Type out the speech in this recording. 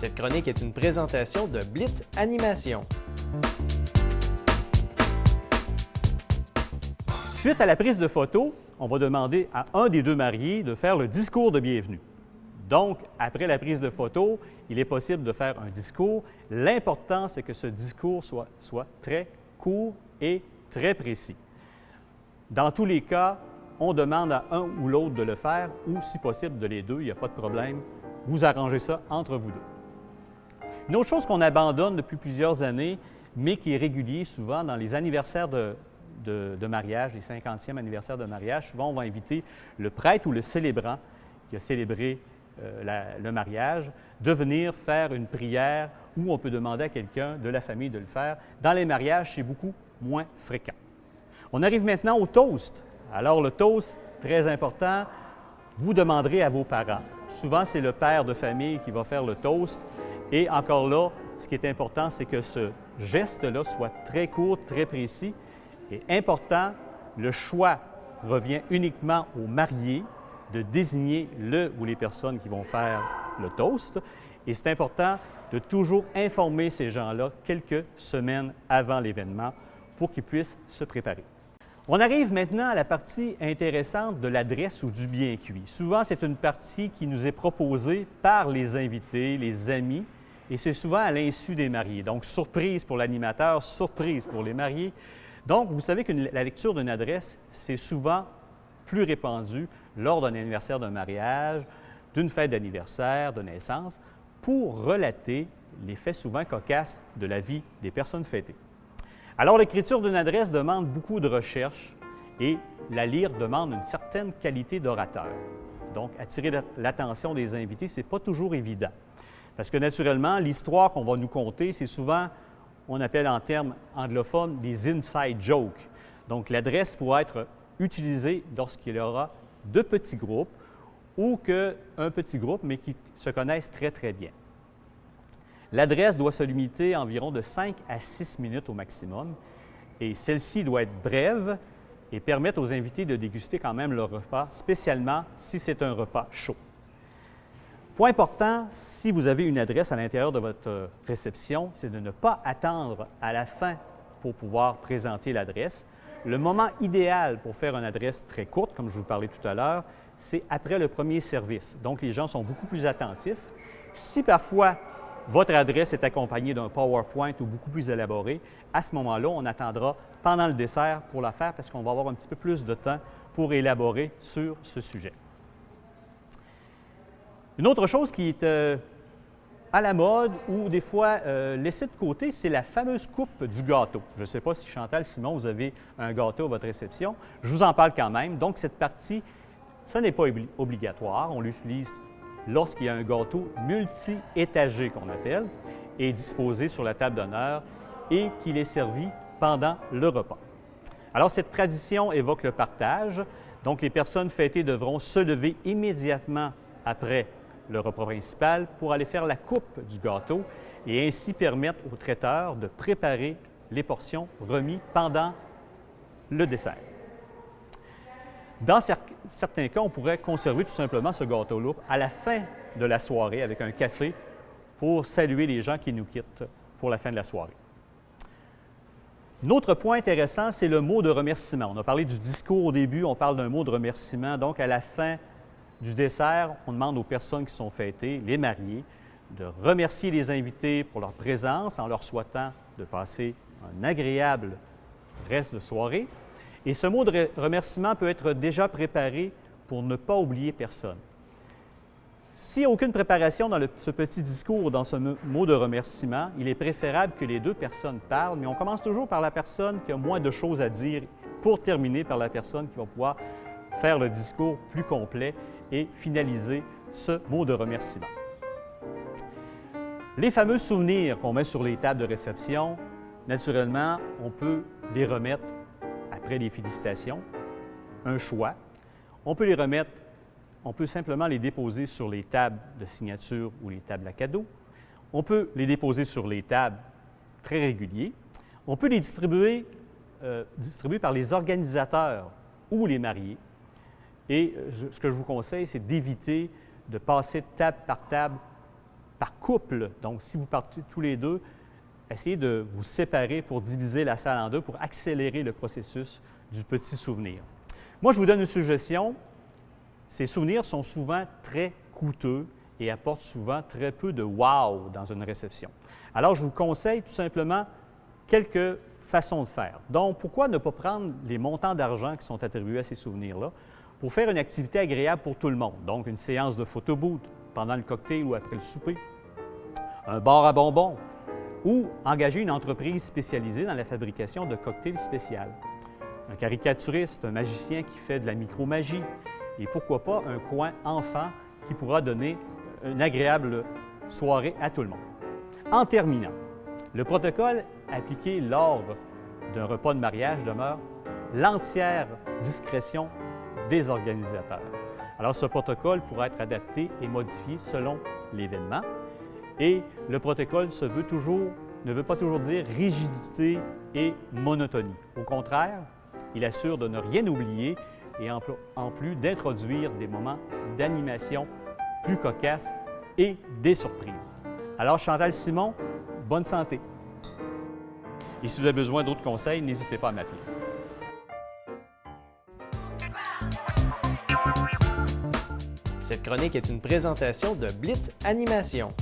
Cette chronique est une présentation de Blitz Animation. Suite à la prise de photo, on va demander à un des deux mariés de faire le discours de bienvenue. Donc, après la prise de photo, il est possible de faire un discours. L'important, c'est que ce discours soit très court et très précis. Dans tous les cas, on demande à un ou l'autre de le faire, ou si possible de les deux, il n'y a pas de problème. Vous arrangez ça entre vous deux. Une autre chose qu'on abandonne depuis plusieurs années, mais qui est régulier souvent dans les anniversaires de mariage, les 50e anniversaires de mariage, souvent on va inviter le prêtre ou le célébrant qui a célébré le mariage, de venir faire une prière ou on peut demander à quelqu'un de la famille de le faire. Dans les mariages, c'est beaucoup moins fréquent. On arrive maintenant au toast. Alors le toast, très important, vous demanderez à vos parents. Souvent, c'est le père de famille qui va faire le toast. Et encore là, ce qui est important, c'est que ce geste-là soit très court, très précis. Et important, le choix revient uniquement aux mariés de désigner le ou les personnes qui vont faire le toast. Et c'est important de toujours informer ces gens-là quelques semaines avant l'événement pour qu'ils puissent se préparer. On arrive maintenant à la partie intéressante de l'adresse ou du bien cuit. Souvent, c'est une partie qui nous est proposée par les invités, les amis, et c'est souvent à l'insu des mariés. Donc, surprise pour l'animateur, surprise pour les mariés. Donc, vous savez que la lecture d'une adresse, c'est souvent plus répandu lors d'un anniversaire d'un mariage, d'une fête d'anniversaire, de naissance, pour relater les faits souvent cocasses de la vie des personnes fêtées. Alors, l'écriture d'une adresse demande beaucoup de recherche et la lire demande une certaine qualité d'orateur. Donc, attirer l'attention des invités, ce n'est pas toujours évident. Parce que, naturellement, l'histoire qu'on va nous conter, c'est souvent, on appelle en termes anglophones, des inside jokes. Donc, l'adresse pourra être utilisée lorsqu'il y aura deux petits groupes ou qu'un petit groupe, mais qui se connaissent très, très bien. L'adresse doit se limiter à environ de 5 à 6 minutes au maximum et celle-ci doit être brève et permettre aux invités de déguster quand même leur repas, spécialement si c'est un repas chaud. Point important, si vous avez une adresse à l'intérieur de votre réception, c'est de ne pas attendre à la fin pour pouvoir présenter l'adresse. Le moment idéal pour faire une adresse très courte, comme je vous parlais tout à l'heure, c'est après le premier service. Donc, les gens sont beaucoup plus attentifs. Si parfois, votre adresse est accompagnée d'un PowerPoint ou beaucoup plus élaboré, à ce moment-là, on attendra pendant le dessert pour la faire parce qu'on va avoir un petit peu plus de temps pour élaborer sur ce sujet. Une autre chose qui est à la mode ou des fois laissée de côté, c'est la fameuse coupe du gâteau. Je ne sais pas si Chantal, Simon, vous avez un gâteau à votre réception. Je vous en parle quand même. Donc, cette partie, ce n'est pas obligatoire. On l'utilise lorsqu'il y a un gâteau multi-étagé qu'on appelle et disposé sur la table d'honneur et qu'il est servi pendant le repas. Alors, cette tradition évoque le partage. Donc, les personnes fêtées devront se lever immédiatement après le repas principal pour aller faire la coupe du gâteau et ainsi permettre au traiteur de préparer les portions remises pendant le dessert. Dans certains cas, on pourrait conserver tout simplement ce gâteau-là à la fin de la soirée avec un café pour saluer les gens qui nous quittent pour la fin de la soirée. Un autre point intéressant, c'est le mot de remerciement. On a parlé du discours au début, on parle d'un mot de remerciement. Donc, à la fin du dessert, on demande aux personnes qui sont fêtées, les mariés, de remercier les invités pour leur présence en leur souhaitant de passer un agréable reste de soirée. Et ce mot de remerciement peut être déjà préparé pour ne pas oublier personne. S'il n'y a aucune préparation dans ce petit discours, dans ce mot de remerciement, il est préférable que les deux personnes parlent, mais on commence toujours par la personne qui a moins de choses à dire pour terminer par la personne qui va pouvoir faire le discours plus complet et finaliser ce mot de remerciement. Les fameux souvenirs qu'on met sur les tables de réception, naturellement, on peut les remettre après les félicitations, un choix. On peut les remettre, on peut simplement les déposer sur les tables de signature ou les tables à cadeaux. On peut les déposer sur les tables très réguliers. On peut les distribuer par les organisateurs ou les mariés. Et ce que je vous conseille, c'est d'éviter de passer table par couple. Donc, si vous partez tous les deux, essayez de vous séparer pour diviser la salle en deux, pour accélérer le processus du petit souvenir. Moi, je vous donne une suggestion. Ces souvenirs sont souvent très coûteux et apportent souvent très peu de « wow » dans une réception. Alors, je vous conseille tout simplement quelques façons de faire. Donc, pourquoi ne pas prendre les montants d'argent qui sont attribués à ces souvenirs-là pour faire une activité agréable pour tout le monde? Donc, une séance de photo-booth pendant le cocktail ou après le souper, un bar à bonbons ou engager une entreprise spécialisée dans la fabrication de cocktails spéciaux, un caricaturiste, un magicien qui fait de la micromagie et pourquoi pas un coin enfant qui pourra donner une agréable soirée à tout le monde. En terminant, le protocole appliqué lors d'un repas de mariage demeure l'entière discrétion des organisateurs. Alors, ce protocole pourra être adapté et modifié selon l'événement et le protocole ne veut pas toujours dire rigidité et monotonie. Au contraire, il assure de ne rien oublier et en plus d'introduire des moments d'animation plus cocasses et des surprises. Alors, Chantal Simon, bonne santé! Et si vous avez besoin d'autres conseils, n'hésitez pas à m'appeler. Cette chronique est une présentation de Blitz Animation.